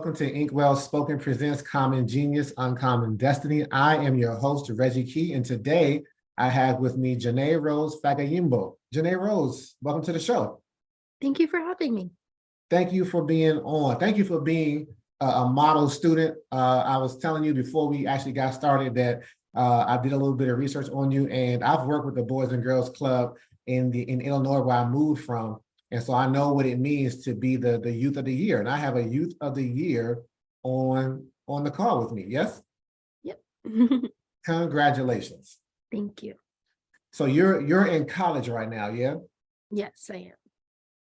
welcome to Inkwell's Spoken Presents Common Genius, Uncommon Destiny. I am your host, Reggie Key, and today I have with me Janae Rose Fageyinbo. Janae Rose, welcome to the show. Thank you for having me. Thank you for being on. Thank you for being a model student. I was telling you before we actually got started that I did a little bit of research on you, and I've worked with the Boys and Girls Club in Illinois, where I moved from. And so I know what it means to be the youth of the year. And I have a youth of the year on the call with me. Yes? Yep. Congratulations. Thank you. So you're in college right now, yeah? Yes, I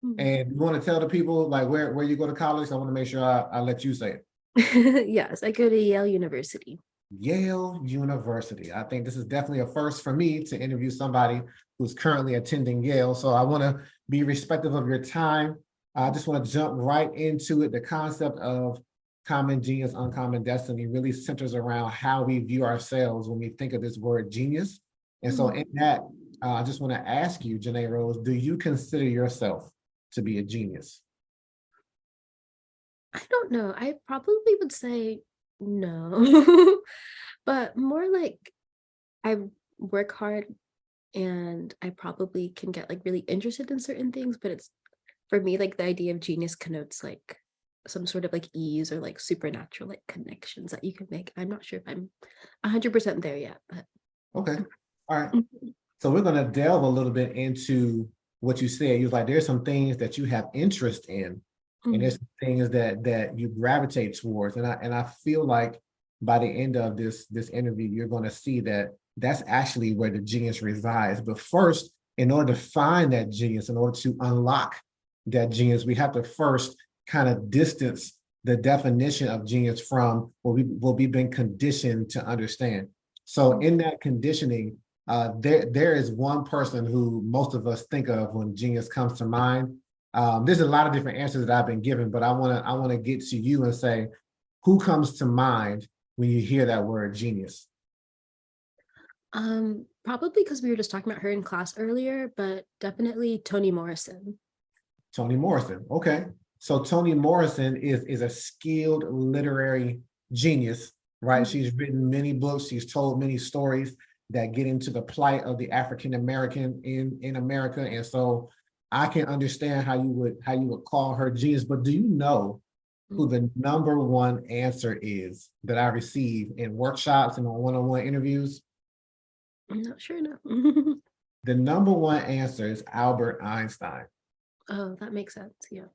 am. And you want to tell the people like where you go to college? I want to make sure I let you say it. Yes, I go to Yale University. Yale University. I think this is definitely a first for me to interview somebody who's currently attending Yale. So I want to be respectful of your time. I just want to jump right into it. The concept of common genius, uncommon destiny really centers around how we view ourselves when we think of this word genius. And so in that, I just want to ask you, Janae Rose, do you consider yourself to be a genius? I don't know. I probably would say no, but more like I work hard and I probably can get like really interested in certain things, but it's for me like the idea of genius connotes like some sort of like ease or like supernatural like connections that you can make. I'm not sure if I'm 100% there yet, but okay. All right. So we're going to delve a little bit into what you said. You was like, there's some things that you have interest in, and there's some things that you gravitate towards. And I feel like by the end of this interview, you're going to see that that's actually where the genius resides. But first, in order to find that genius, in order to unlock that genius, we have to first kind of distance the definition of genius from what we've been conditioned to understand. So in that conditioning, there is one person who most of us think of when genius comes to mind. There's a lot of different answers that I've been given, but I want to get to you and say, who comes to mind when you hear that word genius? Probably because we were just talking about her in class earlier, but definitely Toni Morrison. Toni Morrison. Okay. So Toni Morrison is a skilled literary genius, right? She's written many books. She's told many stories that get into the plight of the African American in America. And so I can understand how you would call her genius, but do you know who the number one answer is that I receive in workshops and on one-on-one interviews? I'm not sure now. The number one answer is Albert Einstein. Oh, that makes sense. Yeah.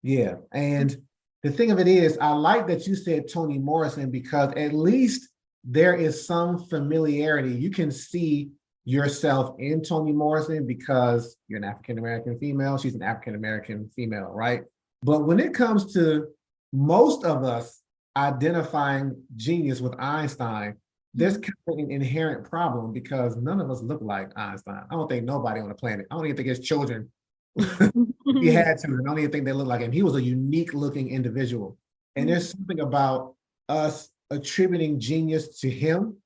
Yeah. And the thing of it is, I like that you said Toni Morrison, because at least there is some familiarity. You can see yourself in Toni Morrison because you're an African-American female. She's an African-American female, right? But when it comes to most of us identifying genius with Einstein, there's kind of an inherent problem because none of us look like Einstein. I don't think nobody on the planet. I don't even think his children, he had to. I don't even think they look like him. He was a unique looking individual. And there's something about us attributing genius to him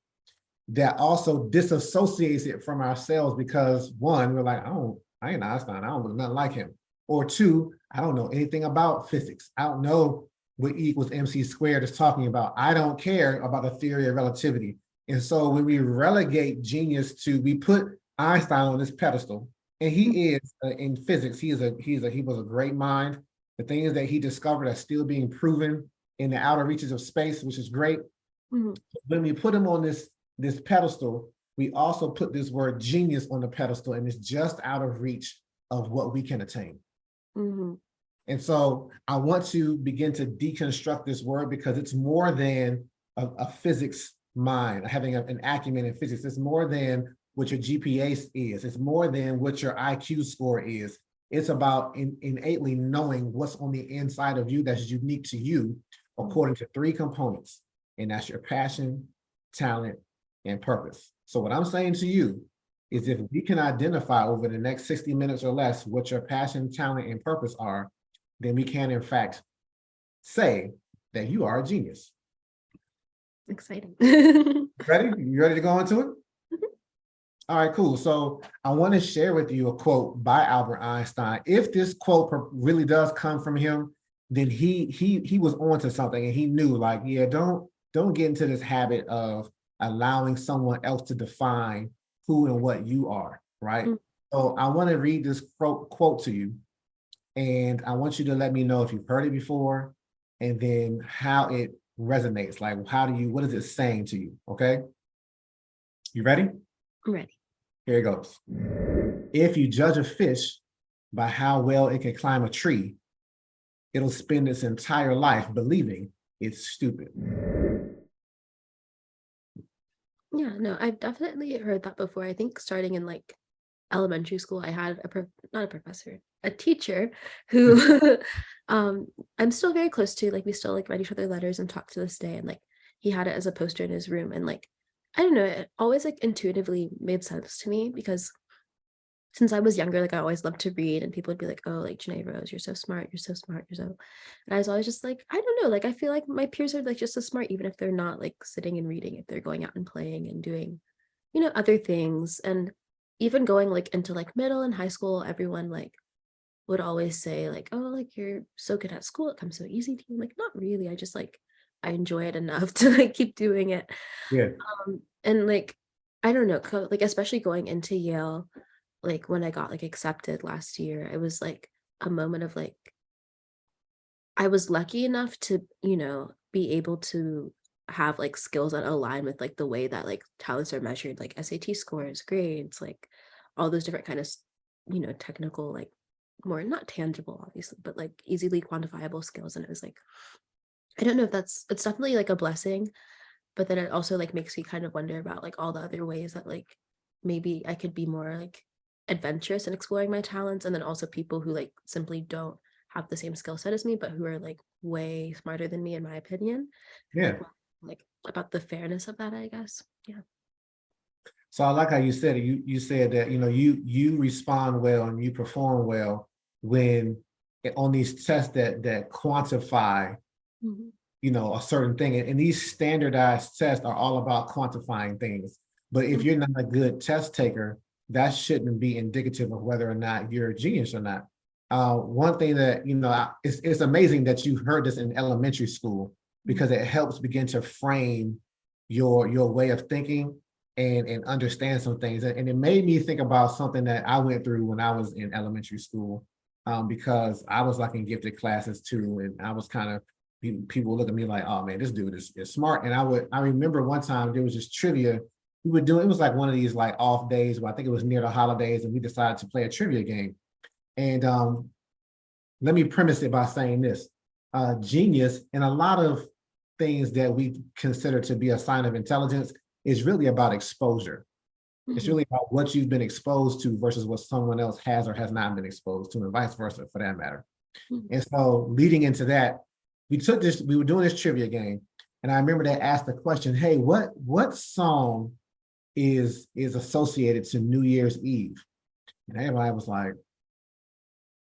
that also disassociates it from ourselves, because one, we're like, I ain't Einstein. I don't look nothing like him. Or two, I don't know anything about physics. I don't know what E equals MC squared is talking about. I don't care about the theory of relativity. And so when we relegate genius we put Einstein on this pedestal, and he is in physics, he was a great mind. The things that he discovered are still being proven in the outer reaches of space, which is great. When we put him on this pedestal, we also put this word genius on the pedestal, and it's just out of reach of what we can attain. And so I want to begin to deconstruct this word, because it's more than a physics mind, having an acumen in physics. It's more than what your GPA is. It's more than what your IQ score is. It's about innately knowing what's on the inside of you that's unique to you, according to three components. And that's your passion, talent, and purpose. So what I'm saying to you is, if we can identify over the next 60 minutes or less what your passion, talent, and purpose are, then we can in fact say that you are a genius. Exciting. Ready? You ready to go into it? All right, cool. So I want to share with you a quote by Albert Einstein. If this quote really does come from him, then he was onto something, and he knew, like, yeah, don't get into this habit of allowing someone else to define who and what you are, right? Mm. So I want to read this quote to you, and I want you to let me know if you've heard it before, and then how it resonates. Like, what is it saying to you? Okay. You ready? I'm ready. Here it goes. If you judge a fish by how well it can climb a tree, it'll spend its entire life believing it's stupid. Yeah, no, I've definitely heard that before. I think starting in like elementary school, I had not a professor, a teacher who I'm still very close to. Like we still like write each other letters and talk to this day. And like he had it as a poster in his room. And like I don't know, it always like intuitively made sense to me because since I was younger, like I always loved to read, and people would be like, "Oh, like Janae Rose, you're so smart, you're so smart, you're so." And I was always just like, I don't know, like I feel like my peers are like just as smart, even if they're not like sitting and reading, if they're going out and playing and doing, other things. And even going like into like middle and high school, everyone like would always say like, "Oh, like you're so good at school, it comes so easy to you." I'm like, not really. I just like I enjoy it enough to like keep doing it. Yeah. And like I don't know, like especially going into Yale, like when I got like accepted last year, it was like a moment of like I was lucky enough to, be able to have like skills that align with like the way that like talents are measured, like SAT scores, grades, like all those different kind of, technical, like more not tangible, obviously, but like easily quantifiable skills. And it was like, I don't know if it's definitely like a blessing, but then it also like makes me kind of wonder about like all the other ways that like maybe I could be more like adventurous in exploring my talents, and then also people who like simply don't have the same skill set as me but who are like way smarter than me in my opinion, and Yeah. like about the fairness of that, I guess. Yeah. So I like how you said it. You said that, you respond well and you perform well when on these tests that quantify, Mhm. a certain thing. And these standardized tests are all about quantifying things. But if Mhm. you're not a good test taker, that shouldn't be indicative of whether or not you're a genius or not. One thing that, it's amazing that you heard this in elementary school, because it helps begin to frame your way of thinking and understand some things. And it made me think about something that I went through when I was in elementary school, because I was like in gifted classes too. And I was kind of, people look at me like, oh man, this dude is smart. And I remember one time there was this trivia we were doing. It was like one of these like off days, but I think it was near the holidays, and we decided to play a trivia game. And let me premise it by saying this: genius and a lot of things that we consider to be a sign of intelligence is really about exposure. It's Mhm. really about what you've been exposed to versus what someone else has or has not been exposed to, and vice versa for that matter. Mhm. And so leading into that, we were doing this trivia game, and I remember they asked the question, hey, what song is associated to New Year's Eve? And everybody was like,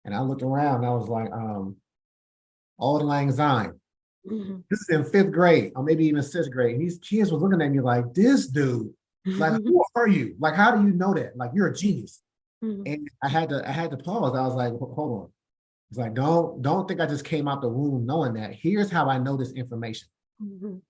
and I looked around and I was like, Auld Lang Syne. Mhm. This is in fifth grade, or maybe even sixth grade. And these kids were looking at me like, this dude, like, Mhm. who are you? Like, how do you know that? Like, you're a genius. Mhm. And I had to pause. I was like, hold on. It's like, don't think I just came out the womb knowing that. Here's how I know this information. Mhm.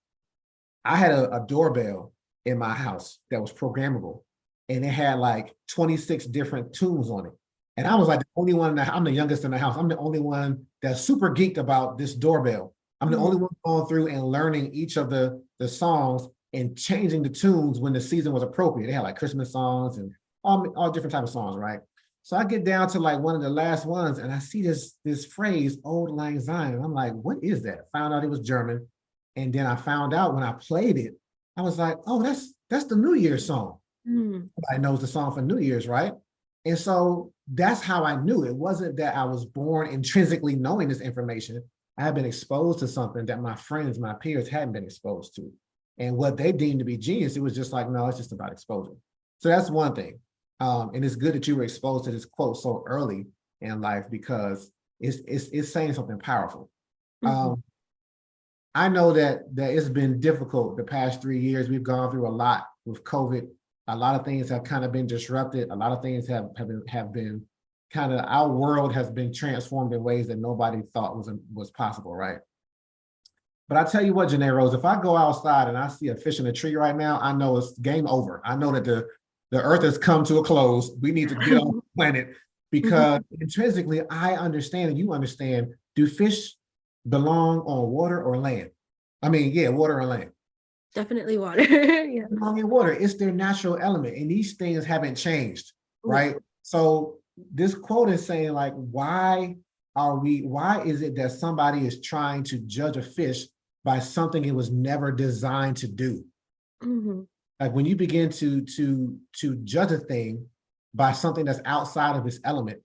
I had a doorbell in my house that was programmable, and it had like 26 different tunes on it. And I was like the only one that I'm the youngest in the house. I'm the only one that's super geeked about this doorbell. I'm the Mhm. only one going through and learning each of the songs and changing the tunes when the season was appropriate. They had like Christmas songs and all different types of songs, right? So I get down to like one of the last ones, and I see this phrase, "Old Lang Syne." I'm like, what is that? Found out it was German. And then I found out when I played it, I was like, oh, that's the New Year's song. Mhm. I knows the song for New Year's, right? And so that's how I knew. It wasn't that I was born intrinsically knowing this information. I had been exposed to something that my friends, my peers hadn't been exposed to. And what they deemed to be genius, it was just like, no, it's just about exposure. So that's one thing. And it's good that you were exposed to this quote so early in life, because it's saying something powerful. Mhm. Um, I know that it's been difficult the past 3 years. We've gone through a lot with COVID. A lot of things have kind of been disrupted. A lot of things have been kind of our world has been transformed in ways that nobody thought was possible, right? But I tell you what, Janae Rose, if I go outside and I see a fish in a tree right now, I know it's game over. I know that the earth has come to a close. We need to get off the planet because intrinsically, I understand and you understand, do fish belong on water or land? I mean, yeah, water or land. Definitely water. Yeah. Belong in water. It's their natural element. And these things haven't changed, right? So this quote is saying, like, why is it that somebody is trying to judge a fish by something it was never designed to do? Like when you begin to judge a thing by something that's outside of its element,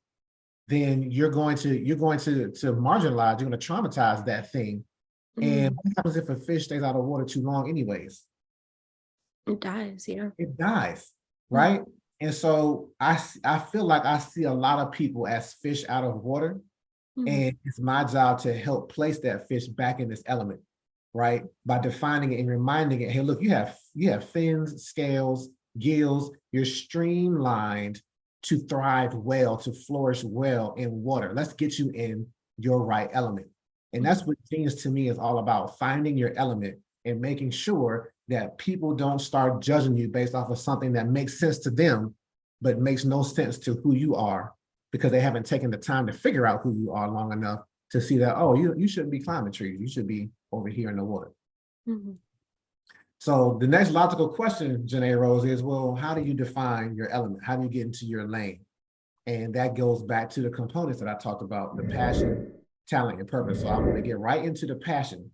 then you're going to marginalize, you're going to traumatize that thing. And what happens if a fish stays out of water too long anyways? It dies, yeah. It dies, right? And so I feel like I see a lot of people as fish out of water, and it's my job to help place that fish back in this element, right? By defining it and reminding it, hey, look, you have fins, scales, gills, you're streamlined to thrive well, to flourish well in water. Let's get you in your right element. And that's what genius to me is all about, finding your element and making sure that people don't start judging you based off of something that makes sense to them, but makes no sense to who you are, because they haven't taken the time to figure out who you are long enough to see that, oh, you shouldn't be climbing trees. You should be over here in the water. So the next logical question, Janae Rose, is, well, how do you define your element? How do you get into your lane? And that goes back to the components that I talked about, the passion, talent, and purpose. So I'm going to get right into the passion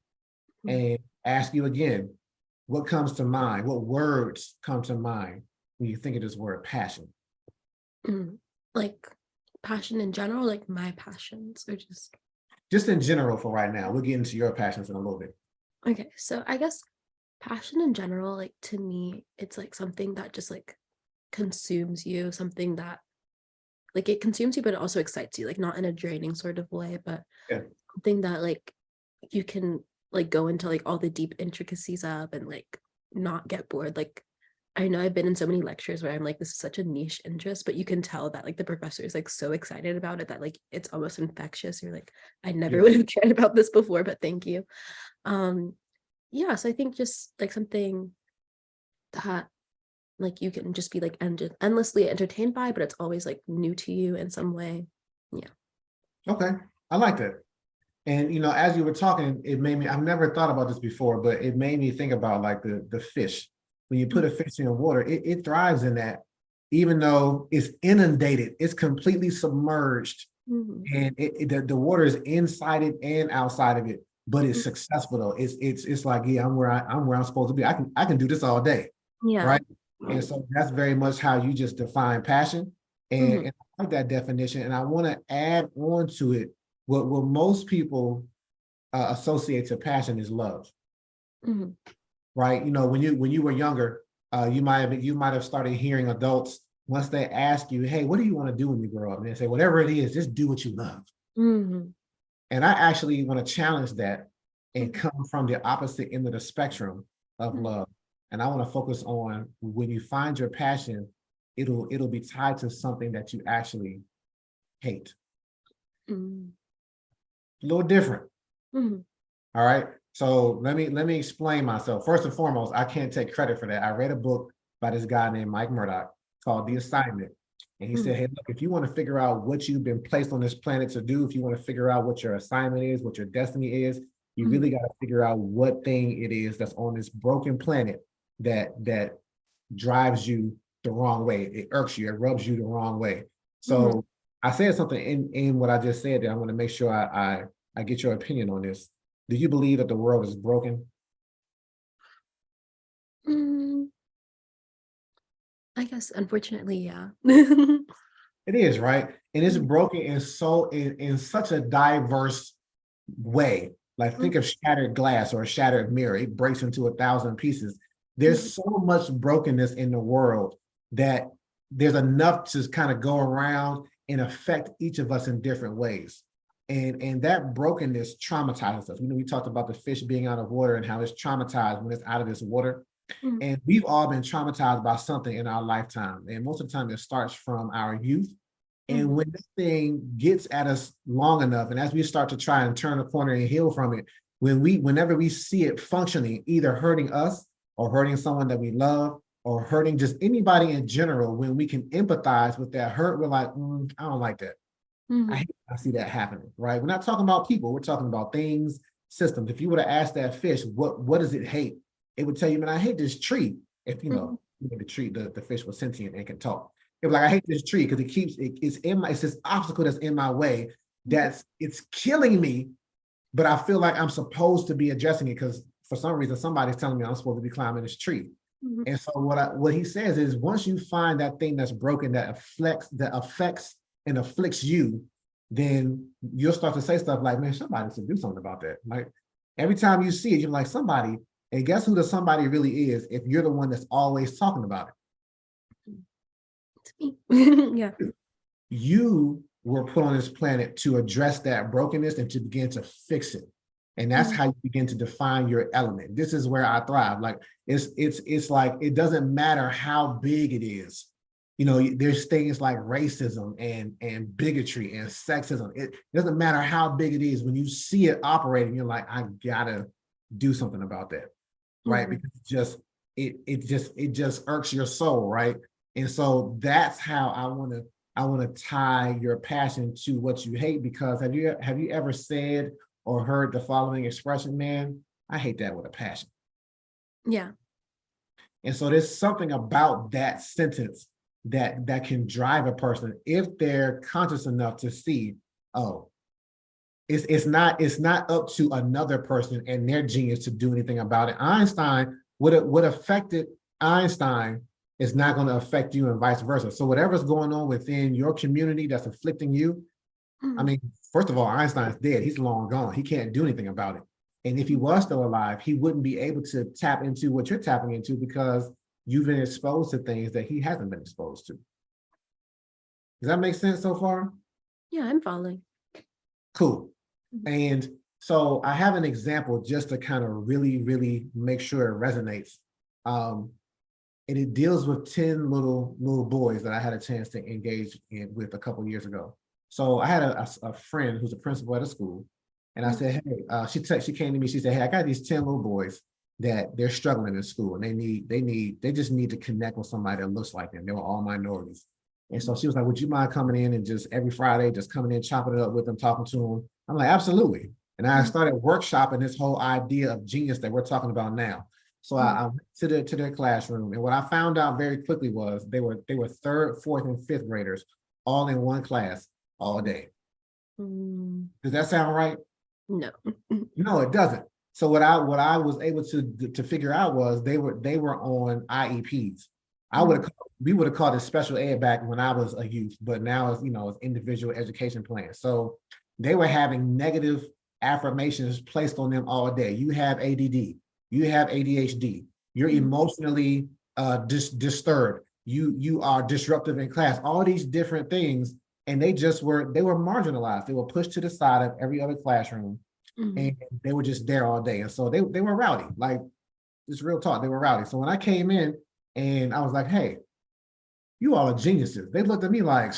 and ask you again, what comes to mind? What words come to mind when you think of this word passion? Like passion in general, like my passions, or just in general for right now. We'll get into your passions in a little bit. Okay, so I guess passion in general, like to me, it's like something that just like consumes you, something that like it consumes you, but it also excites you, like not in a draining sort of way, but something that like you can like go into like all the deep intricacies of and like not get bored. Like I know I've been in so many lectures where I'm like, this is such a niche interest, but you can tell that like the professor is like so excited about it that like it's almost infectious. You're like, I never would have cared about this before, but thank you. Yeah, so I think just like something that like you can just be like endlessly entertained by, but it's always like new to you in some way. Yeah. Okay, I like that. And, you know, as you were talking, it made me, I've never thought about this before, but it made me think about like the fish. When you put a fish in water, it thrives in that, even though it's inundated, it's completely submerged, and the water is inside it and outside of it, but it's successful though. It's like, yeah, I'm where I'm supposed to be. I can do this all day. Yeah. Right. And so that's very much how you just define passion. And I like that definition. And I want to add on to it what most people associate to passion is love. Right. You know, when you were younger, you might have started hearing adults, once they ask you, hey, what do you want to do when you grow up? And they say, whatever it is, just do what you love. And I actually want to challenge that and come from the opposite end of the spectrum of love. And I want to focus on, when you find your passion, it'll be tied to something that you actually hate. A little different. All right. So let me explain myself. First and foremost, I can't take credit for that. I read a book by this guy named Mike Murdoch called The Assignment. And he said, hey, look, if you want to figure out what you've been placed on this planet to do, if you want to figure out what your assignment is, what your destiny is, you really got to figure out what thing it is that's on this broken planet that drives you the wrong way. It irks you, it rubs you the wrong way. So I said something in what I just said that I want to make sure I get your opinion on this. Do you believe that the world is broken? I guess, unfortunately, yeah. It is, right? And it's broken in such a diverse way. Like think of shattered glass or a shattered mirror. It breaks into 1,000 pieces. There's so much brokenness in the world that there's enough to kind of go around and affect each of us in different ways. And that brokenness traumatizes us. You know, we talked about the fish being out of water and how it's traumatized when it's out of this water. And we've all been traumatized by something in our lifetime. And most of the time it starts from our youth And when this thing gets at us long enough, and as we start to try and turn the corner and heal from it, whenever we see it functioning, either hurting us or hurting someone that we love or hurting just anybody in general, when we can empathize with that hurt, we're like, I don't like that. I hate I see that happening, right? We're not talking about people, we're talking about things, systems. If you would have asked that fish, what does it hate? It would tell you, man, I hate this tree. If the tree, the fish was sentient and can talk. It was like, I hate this tree because it's this obstacle that's in my way, it's killing me, but I feel like I'm supposed to be addressing it because for some reason somebody's telling me I'm supposed to be climbing this tree. And so what he says is, once you find that thing that's broken that affects and afflicts you, then you'll start to say stuff like, man, somebody should do something about that. Like every time you see it, you're like, somebody, and guess who the somebody really is if you're the one that's always talking about it? It's me. Yeah. You were put on this planet to address that brokenness and to begin to fix it. And that's how you begin to define your element. This is where I thrive. Like it's like, it doesn't matter how big it is. You know, there's things like racism and bigotry and sexism. It doesn't matter how big it is. When you see it operating, you're like, I gotta do something about that, right? Because it just irks your soul, right? And so that's how I want to tie your passion to what you hate. Because have you ever said or heard the following expression, man, I hate that with a passion? Yeah. And so there's something about that sentence that can drive a person if they're conscious enough to see, oh, it's not up to another person and their genius to do anything about it. Einstein, what affected Einstein is not going to affect you and vice versa. So whatever's going on within your community that's afflicting you, I mean, first of all, Einstein's dead. He's long gone. He can't do anything about it. And if he was still alive, he wouldn't be able to tap into what you're tapping into because you've been exposed to things that he hasn't been exposed to. Does that make sense so far? Yeah, I'm following. Cool. And so I have an example just to kind of really, really make sure it resonates. And it deals with 10 little boys that I had a chance to engage with a couple years ago. So I had a friend who's a principal at a school, and I said, hey, she came to me, she said, hey, I got these 10 little boys that they're struggling in school, and they just need to connect with somebody that looks like them. They were all minorities. And so she was like, would you mind coming in and just every Friday, just coming in, chopping it up with them, talking to them? I'm like, absolutely. And I started workshopping this whole idea of genius that we're talking about now. So I went to their classroom, and what I found out very quickly was they were third, fourth, and fifth graders all in one class all day. Does that sound right? No. No, it doesn't. So what I was able to figure out was they were on IEPs. We would have called it special ed back when I was a youth, but now it's individual education plans. So they were having negative affirmations placed on them all day. You have ADD, you have ADHD, you're emotionally disturbed, you are disruptive in class, all these different things. And they were marginalized. They were pushed to the side of every other classroom. And they were just there all day. And so they were rowdy, like it's real talk. They were rowdy. So when I came in and I was like, hey, you all are geniuses. They looked at me like,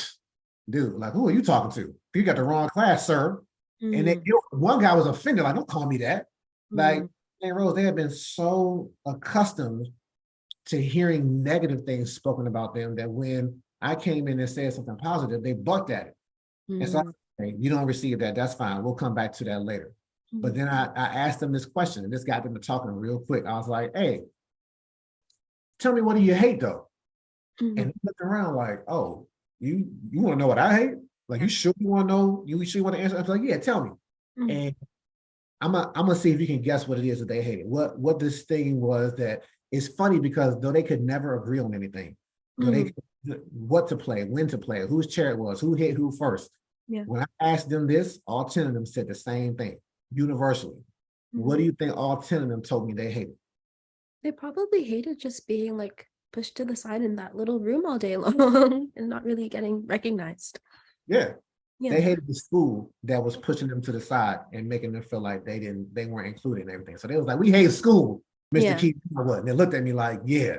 dude, like, who are you talking to? You got the wrong class, sir. And one guy was offended, like, don't call me that. Like, and Rose, they have been so accustomed to hearing negative things spoken about them that when I came in and said something positive, they bucked at it. And so I said, hey, you don't receive that, that's fine. We'll come back to that later. But then I asked them this question, and this got them to talking real quick. I was like, hey, tell me, what do you hate though? And they looked around like, oh, you want to know what I hate? Like, you sure you want to know? You sure you want to answer? I was like, yeah, tell me. And I'm gonna see if you can guess what it is that they hated. What this thing was that is funny, because though they could never agree on anything, what to play, when to play, whose chair it was, who hit who first. Yeah. When I asked them this, all 10 of them said the same thing, universally. What do you think all 10 of them told me they hated? They probably hated just being like pushed to the side in that little room all day long and not really getting recognized. Yeah. They hated the school that was pushing them to the side and making them feel like they weren't included in everything. So they was like, we hate school, Mr. Keith. And they looked at me like, yeah,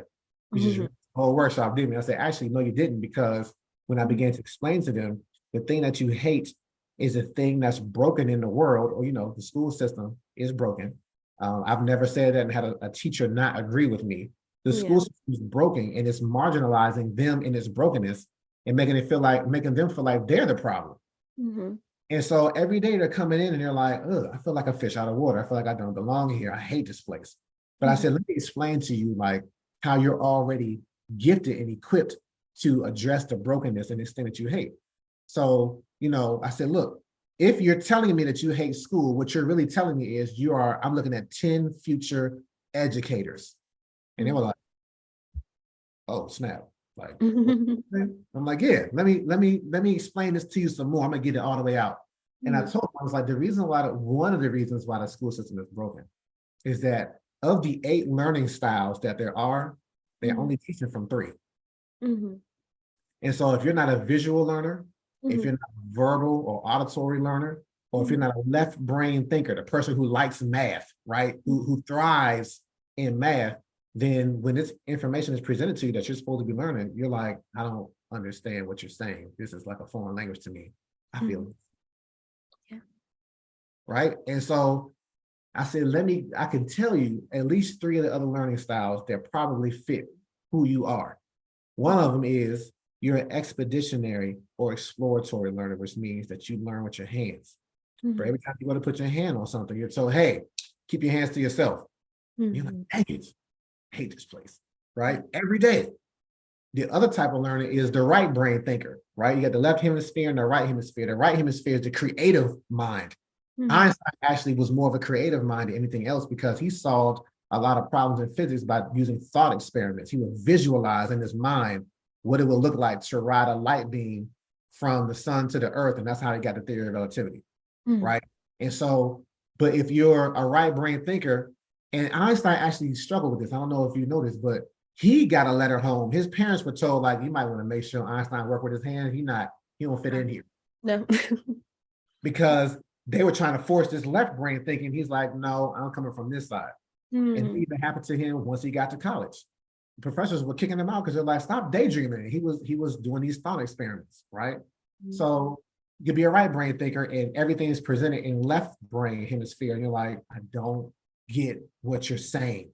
you just whole workshop, didn't we? I said, actually, no, you didn't, because when I began to explain to them the thing that you hate is a thing that's broken in the world, or, the school system is broken. I've never said that and had a teacher not agree with me. The school Yeah. system is broken and it's marginalizing them in its brokenness and making them feel like they're the problem. Mm-hmm. And so every day they're coming in and they're like, ugh, I feel like a fish out of water. I feel like I don't belong here. I hate this place. But I Mm-hmm. said, let me explain to you like how you're already gifted and equipped to address the brokenness and this thing that you hate. So, I said, look, if you're telling me that you hate school, what you're really telling me is I'm looking at 10 future educators. And they were like, oh, snap. Like, okay. I'm like, yeah, let me explain this to you some more. I'm gonna get it all the way out. And I Mm-hmm. told him, I was like, one of the reasons why the school system is broken is that of the 8 learning styles that there are, they're only teaching from 3. Mm-hmm. And so if you're not a visual learner, if Mm-hmm. you're not a verbal or auditory learner, or if you're not a left brain thinker, the person who likes math, right? Who thrives in math, then when this information is presented to you that you're supposed to be learning, you're like, I don't understand what you're saying. This is like a foreign language to me. I feel Mm-hmm. it, Yeah. right? And so I said, I can tell you at least 3 of the other learning styles that probably fit who you are. One of them is you're an expeditionary or exploratory learner, which means that you learn with your hands. For Mm-hmm. every time you want to put your hand on something, you're told, hey, keep your hands to yourself. You're like, Mm-hmm. dang it, I hate this place, Yeah. right? Every day. The other type of learner is the right brain thinker, right? You got the left hemisphere and the right hemisphere. The right hemisphere is the creative mind. Mm-hmm. Einstein actually was more of a creative mind than anything else because he solved a lot of problems in physics by using thought experiments. He would visualize in his mind what it would look like to ride a light beam from the sun to the earth. And that's how he got the theory of relativity, Mm-hmm. right? And so, but if you're a right brain thinker, and Einstein actually struggled with this, I don't know if you know this, but he got a letter home. His parents were told, like, you might want to make sure Einstein work with his hands. He won't fit in here No. because they were trying to force this left brain thinking. He's like, no, I'm coming from this side. And it Mm-hmm. even happened to him once he got to college. The professors were kicking him out because they're like, stop daydreaming. He was doing these thought experiments, right? So you could be a right brain thinker and everything is presented in left brain hemisphere. And you're like, I don't get what you're saying.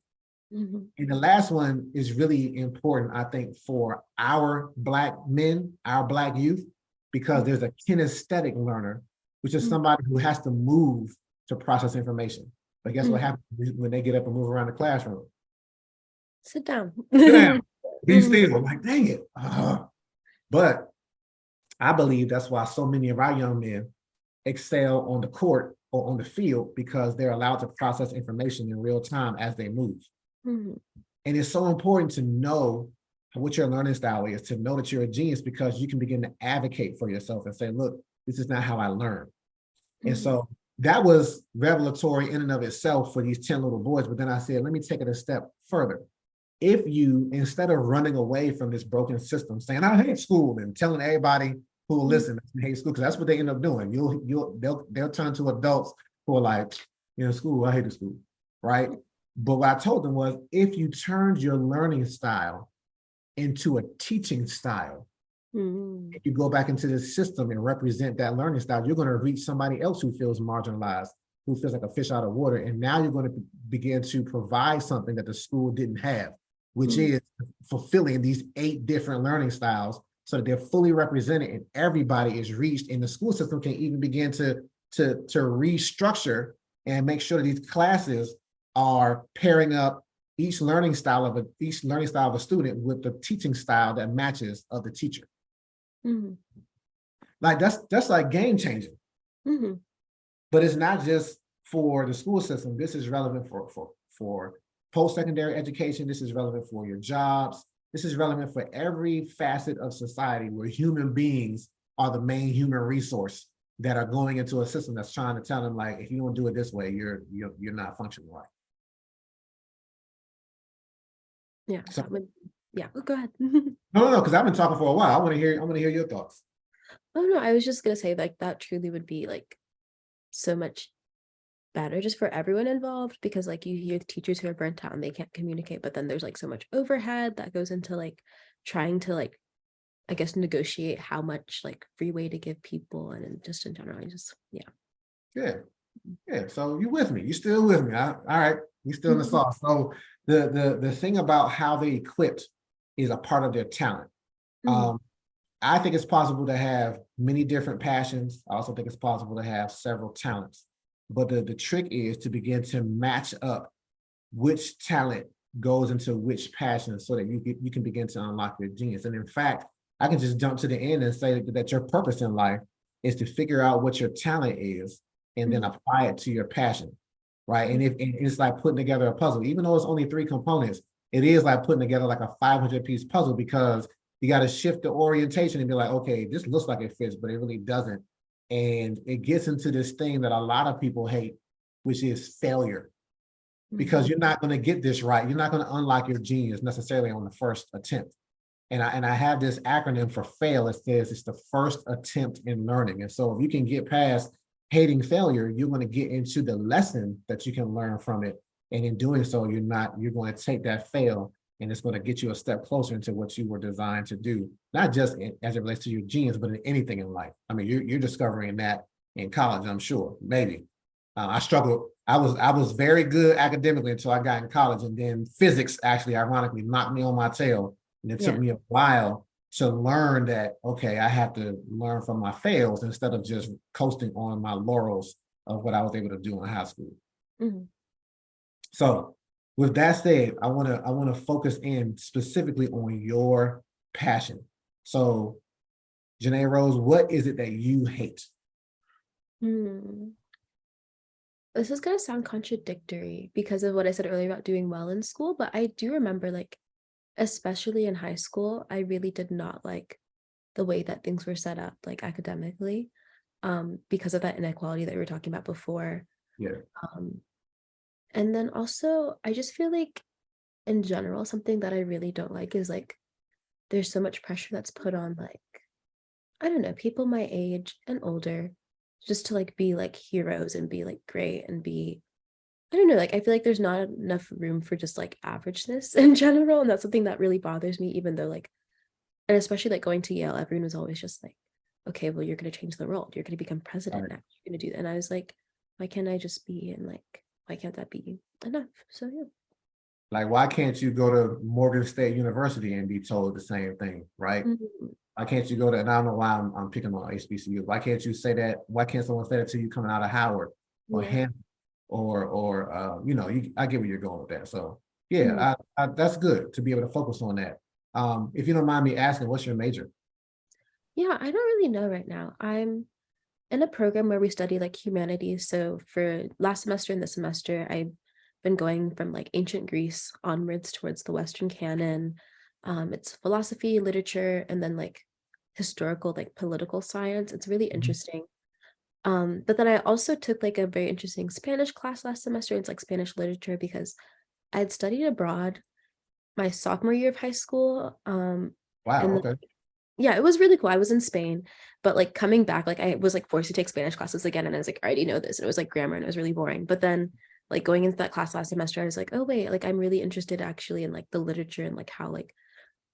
Mm-hmm. And the last one is really important, I think, for our Black men, our Black youth, because there's a kinesthetic learner, which is somebody who has to move to process information. But guess what Mm-hmm. happens when they get up and move around the classroom? Sit down. Sit down, be Mm-hmm. still. I'm like, dang it. But I believe that's why so many of our young men excel on the court or on the field because they're allowed to process information in real time as they move. Mm-hmm. And it's so important to know what your learning style is, to know that you're a genius because you can begin to advocate for yourself and say, look, this is not how I learn. And Mm-hmm. so that was revelatory in and of itself for these 10 little boys. But then I said, let me take it a step further. If you, instead of running away from this broken system, saying, I hate school and telling everybody who will listen, I hate school, because that's what they end up doing. They'll turn to adults who are like, school, I hate the school, right? But what I told them was, if you turned your learning style into a teaching style, Mm-hmm. if you go back into the system and represent that learning style, you're going to reach somebody else who feels marginalized, who feels like a fish out of water. And now you're going to begin to provide something that the school didn't have, which is fulfilling these 8 different learning styles so that they're fully represented and everybody is reached. And the school system can even begin to restructure and make sure that these classes are pairing up each learning style of a student with the teaching style that matches of the teacher. Mm-hmm. Like that's like game changing. Mm-hmm. But it's not just for the school system. This is relevant for post-secondary education. This is relevant for your jobs. This is relevant for every facet of society where human beings are the main human resource that are going into a system that's trying to tell them, like, if you don't do it this way, you're not functioning right. Yeah, So that would. Yeah, go ahead. no, because I've been talking for a while. I want to hear your thoughts. Oh no, I was just gonna say like that truly would be like so much better just for everyone involved because like you hear teachers who are burnt out and they can't communicate, but then there's like so much overhead that goes into like trying to like I guess, negotiate how much like freeway to give people, and just in general, I just, yeah. Yeah. Yeah. So you with me? You still with me? All right. We still in the Mhm. sauce. So the thing about how they equipped is a part of their talent. Mhm. Um, I think it's possible to have many different passions. I also think it's possible to have several talents. But the trick is to begin to match up which talent goes into which passion so that you can begin to unlock your genius. And in fact, I can just jump to the end and say that your purpose in life is to figure out what your talent is and then Mhm. apply it to your passion, right? And if and it's like putting together a puzzle, even though it's only three components, it is like putting together like a 500-piece puzzle, because you got to shift the orientation and be like, okay, this looks like it fits, but it really doesn't. And it gets into this thing that a lot of people hate, which is failure, because Mhm. you're not going to get this right. You're not going to unlock your genius necessarily on the first attempt. And I have this acronym for fail. It says it's the first attempt in learning. And so if you can get past hating failure, you're going to get into the lesson that you can learn from it. And in doing so, you're going to take that fail and it's going to get you a step closer into what you were designed to do, not just as it relates to your genius, but in anything in life. I mean, you're discovering that in college, I'm sure, maybe. I struggled. I was very good academically until I got in college, and then physics actually, ironically, knocked me on my tail, and it took Yeah. me a while to learn that, okay, I have to learn from my fails instead of just coasting on my laurels of what I was able to do in high school. Mhm. So, with that said, I want to focus in specifically on your passion. So, Janae Rose, what is it that you hate? Hmm. This is gonna sound contradictory because of what I said earlier about doing well in school, but I do remember, like, especially in high school, I really did not like the way that things were set up, like academically, because of that inequality that we were talking about before. Yeah. Um, and then also, I just feel like in general, something that I really don't like is like there's so much pressure that's put on, like, I don't know, people my age and older, just to like be like heroes and be like great and be, I don't know, like I feel like there's not enough room for just like averageness in general. And that's something that really bothers me, even though like, and especially like going to Yale, everyone was always just like, okay, well, you're gonna change the world. You're gonna become All president right. now. You're gonna do that. And I was like, why can't I just be, and like, why can't that be enough? So yeah. Like, why can't you go to Morgan State University and be told the same thing, right? Mhm. Why can't you go to, and I don't know why I'm picking on HBCU. Why can't you say that? Why can't someone say that to you coming out of Howard or Yeah. Hampton or I get where you're going with that. So Mhm. yeah, that's good to be able to focus on that. If you don't mind me asking, what's your major? Yeah, I don't really know right now. I'm in a program where we study like humanities. So for last semester and this semester, I've been going from like ancient Greece onwards towards the Western canon. It's philosophy, literature, and then like historical, like political science. It's really Mhm. interesting. But then I also took like a very interesting Spanish class last semester. It's like Spanish literature because I had studied abroad my sophomore year of high school. Wow. And Okay. yeah, it was really cool. I was in Spain, but like coming back, like I was like forced to take Spanish classes again, and I was like, I already know this, and it was like grammar, and it was really boring. But then, like going into that class last semester, I was like, oh wait, like I'm really interested actually in like the literature and like how like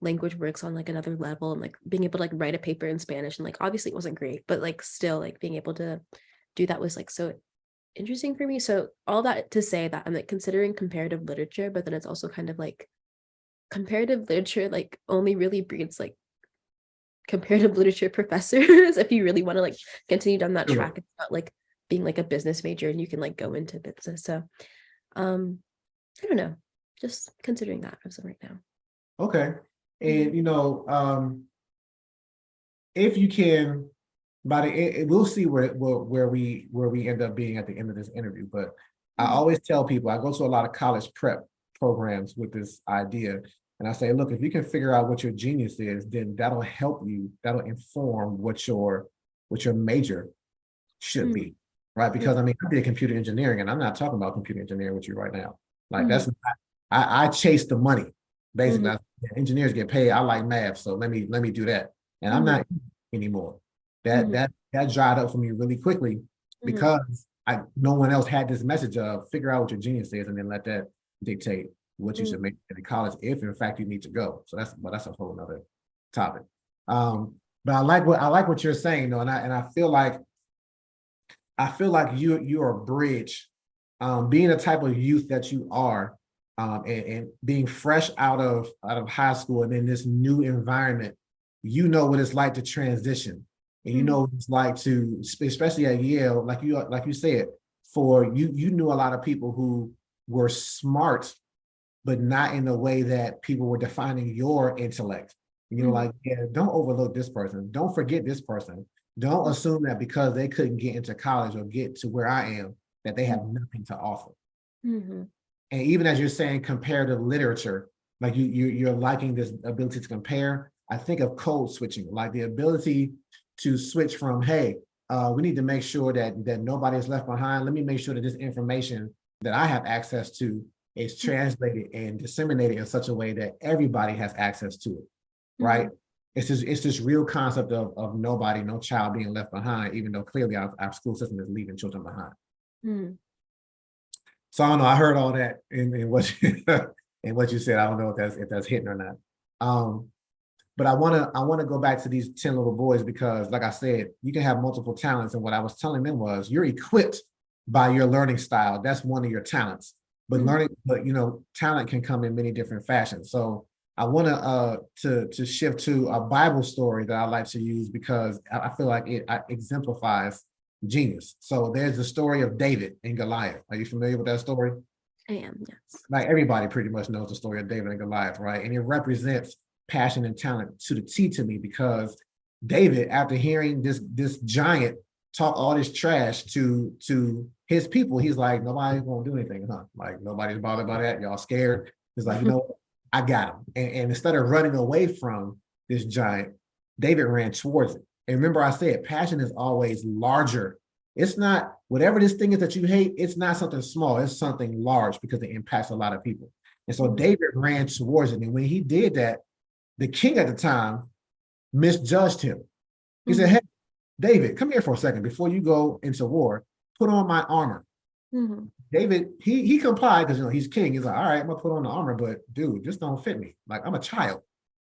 language works on like another level, and like being able to like write a paper in Spanish, and like obviously it wasn't great, but like still like being able to do that was like so interesting for me. So all that to say that I'm like considering comparative literature, but then it's also kind of like comparative literature like only really breeds like comparative literature professors if you really want to like continue down that Sure. track. It's not like being like a business major and you can like go into business. So um I don't know, just considering that as of right now. Okay. Mhm. And if you can, we'll see where we end up being at the end of this interview. But I Mhm. always tell people, I go to a lot of college prep programs with this idea, and I say, look, if you can figure out what your genius is, then that'll help you. That'll inform what your major should Mhm. be, right? Yeah. Because I mean, I did computer engineering, and I'm not talking about computer engineering with you right now. Like Mhm. that's not, I chase the money. Basically, Mhm. engineers get paid. I like math, so let me do that. And I'm Mhm. not anymore. That Mhm. that that dried up for me really quickly Mhm. because no one else had this message of figure out what your genius is and then let that dictate what you should Mhm. make in college if in fact you need to go. So that's a whole nother topic. But I like what you're saying though, and I feel like you're a bridge, being the type of youth that you are, and being fresh out of high school and in this new environment, you know what it's like to transition, and you know what it's like to, especially at Yale, like you said, for you knew a lot of people who were smart, but not in the way that people were defining your intellect. You know, like, yeah, don't overlook this person. Don't forget this person. Don't assume that because they couldn't get into college or get to where I am, that they have nothing to offer. Mm-hmm. And even as you're saying comparative literature, like you're liking this ability to compare. I think of code switching, like the ability to switch from, hey, we need to make sure that nobody is left behind. Let me make sure that this information that I have access to is translated and disseminated in such a way that everybody has access to it, right? It's this real concept of nobody, no child being left behind, even though clearly our school system is leaving children behind. Mm-hmm. So I don't know. I heard all that in what you, in what you said. I don't know if that's hitting or not. But I wanna go back to these 10 little boys because, like I said, you can have multiple talents. And what I was telling them was, you're equipped by your learning style. That's one of your talents. But talent can come in many different fashions. So I want to shift to a Bible story that I like to use because I feel like it exemplifies genius. So there's the story of David and Goliath. Are you familiar with that story? I am, yes. Like everybody pretty much knows the story of David and Goliath, right? And it represents passion and talent to the T to me because David, after hearing this giant talk all this trash to his people, he's like, nobody's gonna do anything, huh? Like nobody's bothered by that. Y'all scared. He's like, I got him. And instead of running away from this giant, David ran towards it. And remember, I said passion is always larger. It's not whatever this thing is that you hate, it's not something small, it's something large because it impacts a lot of people. And so David ran towards it. And when he did that, the king at the time misjudged him. He said, hey, David, come here for a second before you go into war, put on my armor. David, he complied because he's king. He's like, all right, I'm gonna put on the armor, but dude, this don't fit me. Like, I'm a child.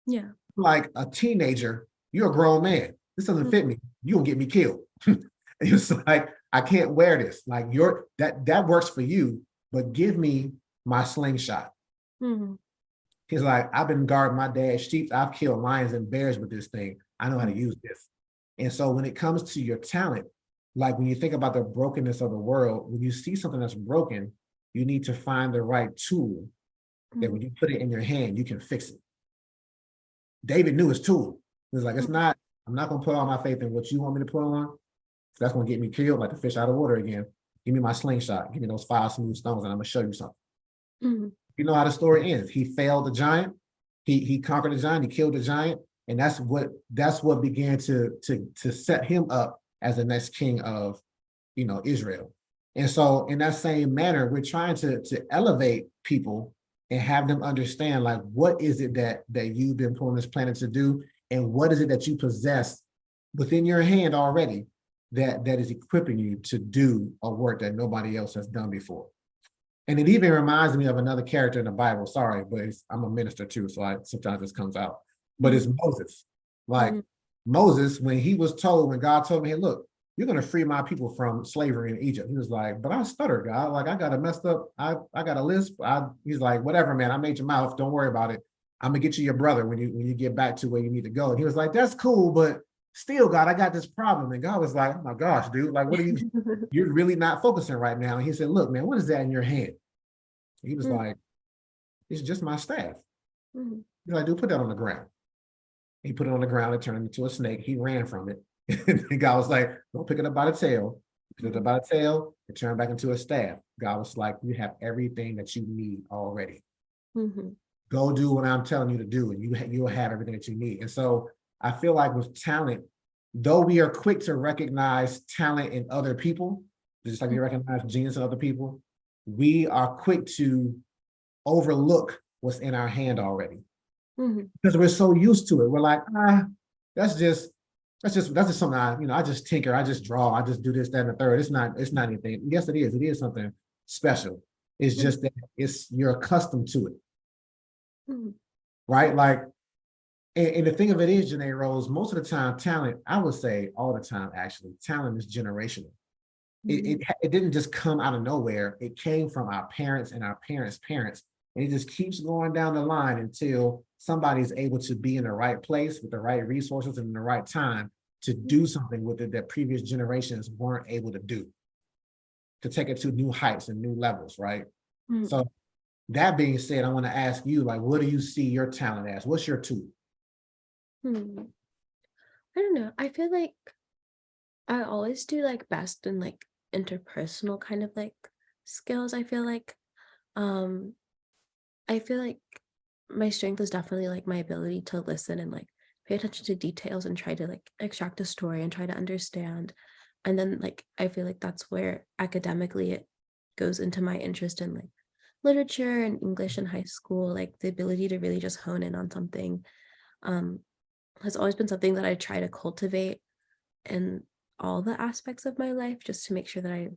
Yeah. Like a teenager, you're a grown man. This doesn't fit me. You gonna get me killed. He was like, I can't wear this. Like that works for you, but give me my slingshot. He's like, I've been guarding my dad's sheep. I've killed lions and bears with this thing. I know how to use this. And so when it comes to your talent, like when you think about the brokenness of the world, when you see something that's broken, you need to find the right tool that when you put it in your hand, you can fix it. David knew his tool. He was like, I'm not gonna put all my faith in what you want me to put on. That's gonna get me killed like the fish out of water again. Give me my slingshot, give me those 5 smooth stones, and I'm gonna show you something. You know how the story ends. He failed the giant, he conquered the giant, he killed the giant, and that's what began to set him up as the next king of Israel. And so in that same manner, we're trying to elevate people and have them understand, like, what is it that you've been put on this planet to do, and what is it that you possess within your hand already that is equipping you to do a work that nobody else has done before. And it even reminds me of another character in the Bible. Sorry, but I'm a minister too, so sometimes this comes out. But it's Moses. Like Moses, when God told me, hey, look, you're going to free my people from slavery in Egypt. He was like, but I stutter, God. Like, I got a messed up, I got a lisp. He's like, whatever, man, I made your mouth. Don't worry about it. I'm going to get you your brother when you get back to where you need to go. And he was like, that's cool, but still, God, I got this problem. And God was like, oh my gosh, dude, like, what are you, you're really not focusing right now. And he said, look, man, what is that in your hand? He was like, it's just my staff. He's like, dude, put that on the ground. He put it on the ground, it turned into a snake. He ran from it. And God was like, don't pick it up by the tail. Pick it up by the tail, it turned back into a staff. God was like, you have everything that you need already. Go do what I'm telling you to do, and you'll have everything that you need. And so I feel like with talent, though we are quick to recognize talent in other people, just like we recognize genius in other people, we are quick to overlook what's in our hand already. Because we're so used to it. We're like, that's just something I just tinker, I just draw, I just do this, that, and the third. It's not anything. Yes, it is. It is something special. It's just that you're accustomed to it. Right? Like, And the thing of it is, Janae Rose, most of the time, talent, I would say all the time, actually, talent is generational. Mhm. It didn't just come out of nowhere. It came from our parents and our parents' parents. And it just keeps going down the line until somebody's able to be in the right place with the right resources and the right time to do something with it that previous generations weren't able to do, to take it to new heights and new levels, right? Mhm. So that being said, I want to ask you, like, what do you see your talent as? What's your tool? Hmm. I don't know. I feel like I always do like best in like interpersonal kind of like skills. Um I feel like my strength is definitely like my ability to listen and like pay attention to details and try to like extract a story and try to understand. And then like I feel like that's where academically it goes into my interest in like literature and English in high school, like the ability to really just hone in on something um has always been something that I try to cultivate in all the aspects of my life just to make sure that I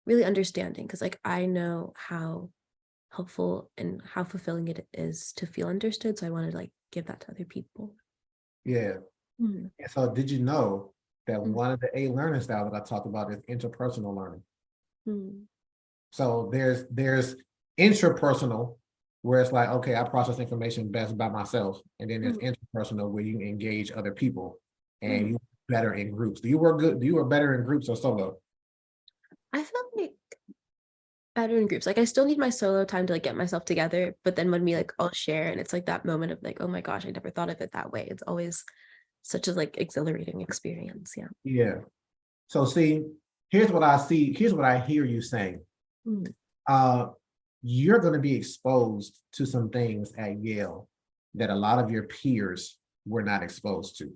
really understanding because like I know how helpful and how fulfilling it is to feel understood. So I wanted to like give that to other people. Yeah. Mm, And so did you know that mm, one of the eight learning styles that I talked about is interpersonal learning? mm, So there's intrapersonal, where it's like, okay, I process information best by myself. And then there's mm, interpersonal where you engage other people and mm. you better in groups. Do you work good? Do you work better in groups or solo? I feel like better in groups. Like I still need my solo time to like get myself together, but then when we like all share and it's like that moment of like, oh my gosh, I never thought of it that way. It's always such a like exhilarating experience. Yeah. Yeah. So see, here's what I see, here's what I hear you saying. Mm, Uh, you're going to be exposed to some things at Yale that a lot of your peers were not exposed to.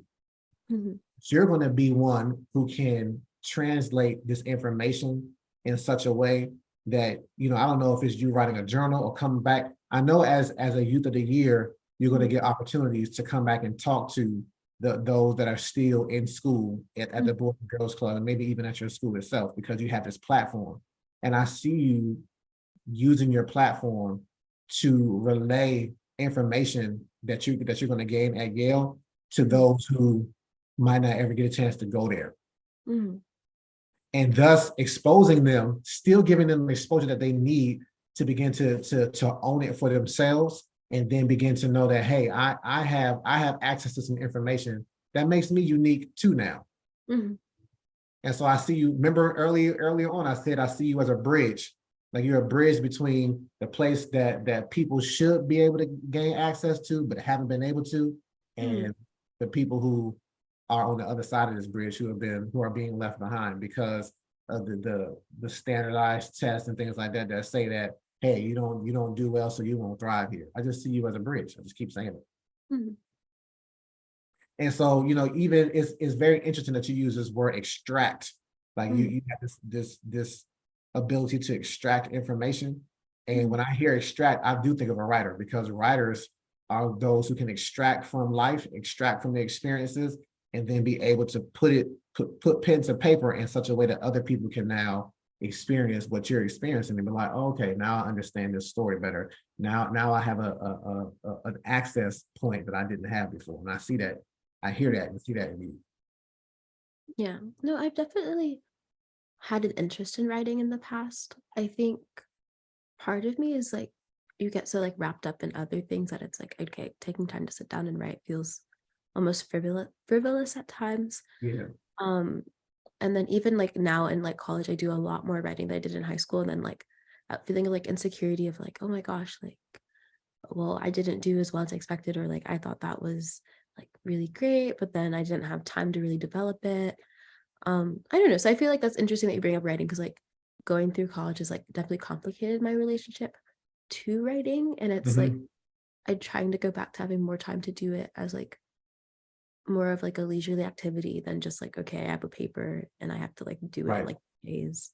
mhm, So you're going to be one who can translate this information in such a way that, I don't know if it's you writing a journal or coming back. I know as a youth of the year, you're going to mm, get opportunities to come back and talk to those that are still in school at mm, the Boys and Girls Club and maybe even at your school itself because you have this platform. And I see you using your platform to relay information that you're going to gain at Yale to mm, those who might not ever get a chance to go there. mm, And thus exposing them, still giving them the exposure that they need to begin to own it for themselves and then begin to know that, hey, I have access to some information that makes me unique too now. mm, And so I see you, remember earlier on, I said I see you as a bridge. Like you're a bridge between the place that people should be able to gain access to, but haven't been able to, mm. and the people who are on the other side of this bridge who are being left behind because of the standardized tests and things like that that say that, hey, you don't do well, so you won't thrive here. I just see you as a bridge. I just keep saying it. Mm, And so, even it's very interesting that you use this word extract. Like you, mm, you have this ability to extract information. And mm, when I hear extract, I do think of a writer because writers are those who can extract from life, extract from the experiences, and then be able to put pen to paper in such a way that other people can now experience what you're experiencing and be like, oh, okay, now I understand this story better. Now I have an access point that I didn't have before. And I hear mm. that and see that in you. Yeah. No, I've definitely had an interest in writing in the past. I think part of me is like you get so like wrapped up in other things that it's like okay, taking time to sit down and write feels almost frivolous at times. Yeah. Um and then even like now in like college I do a lot more writing than I did in high school and then like that feeling of like insecurity of like oh my gosh like well I didn't do as well as I expected or like I thought that was like really great but then I didn't have time to really develop it. I don't know. So I feel like that's interesting that you bring up writing because like going through college is like definitely complicated my relationship to writing. And it's like Mhm. I'm trying to go back to having more time to do it as like more of like a leisurely activity than just like, okay, I have a paper and I have to like do it in Right. like days.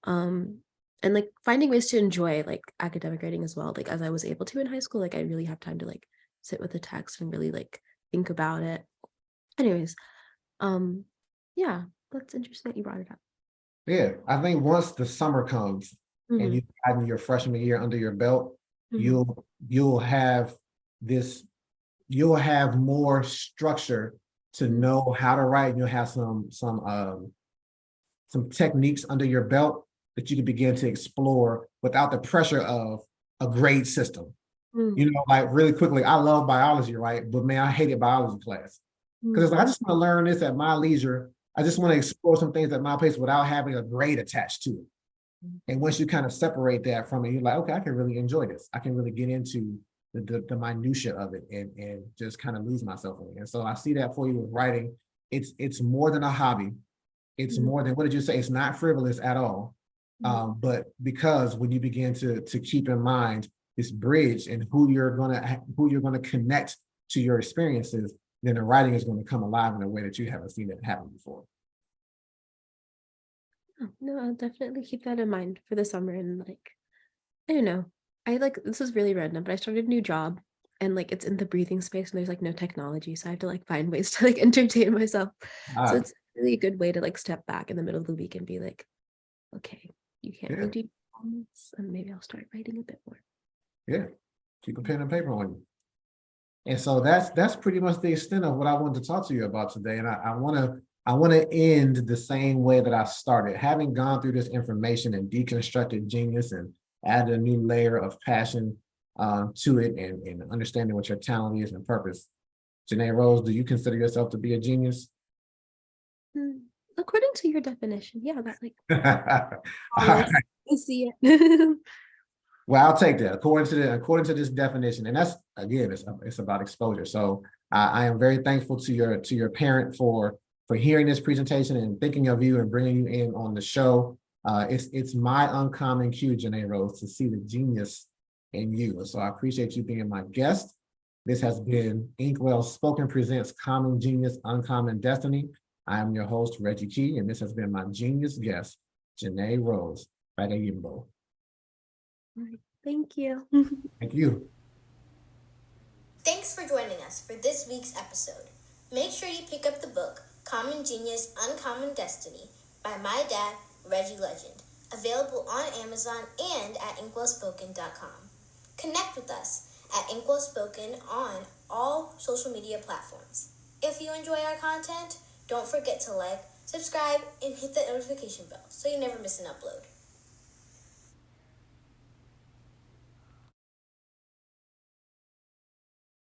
Um and like finding ways to enjoy like academic writing as well. Like as I was able to in high school, like I really have time to like sit with the text and really like think about it. Anyways, um yeah, that's interesting that you brought it up. Yeah. I think once the summer comes and Mhm, you've gotten your freshman year under your belt, mhm, you'll have this you'll have more structure to know how to write, and you'll have some techniques under your belt that you can begin to explore without the pressure of a grade system. Mm, You know, like really quickly, I love biology, right? But man, I hated biology class because it's mm, like, I just want to learn this at my leisure. I just want to explore some things at my pace without having a grade attached to it. And once you kind of separate that from it, you're like, okay, I can really enjoy this. I can really get into the minutia of it and just kind of lose myself in it. And so I see that for you with writing. It's more than a hobby. It's mm, more than, what did you say? It's not frivolous at all. mm. But because when you begin to keep in mind this bridge and who you're gonna connect to your experiences, then the writing is going to come alive in a way that you haven't seen it happen before. Oh, no, I'll definitely keep that in mind for the summer and like I don't know. I like this is really random, but I started a new job and like it's in the breathing space and there's like no technology. So I have to like find ways to like entertain myself. So Ah, it's really a good way to like step back in the middle of the week and be like, okay, you can't really yeah, do performance, and maybe I'll start writing a bit more. yeah. Keep a pen and paper on you. And so that's pretty much the extent of what I wanted to talk to you about today. And I want to end the same way that I started, having gone through this information and deconstructed genius and added a new layer of passion to it and understanding what your talent is and purpose. Janae Rose, do you consider yourself to be a genius? Mm, according to your definition, yeah, that like All right. flawless. I see it. Well, I'll take that according to this definition, and that's again, it's about exposure. So I am very thankful to your parent for hearing this presentation and thinking of you and bringing you in on the show. It's my uncommon cue, Janae Rose, to see the genius in you. So I appreciate you being my guest. This has been Inkwell Spoken Presents Common Genius, Uncommon Destiny. I am your host, Reggie Key, and this has been my genius guest, Janae Rose, Fageyinbo. Right, thank you. Thank you. Thanks for joining us for this week's episode. Make sure you pick up the book, Common Genius, Uncommon Destiny, by my dad, Reggie Legend, available on Amazon and at inkwellspoken.com. Connect with us at Inkwellspoken on all social media platforms. If you enjoy our content, don't forget to like, subscribe, and hit the notification bell so you never miss an upload.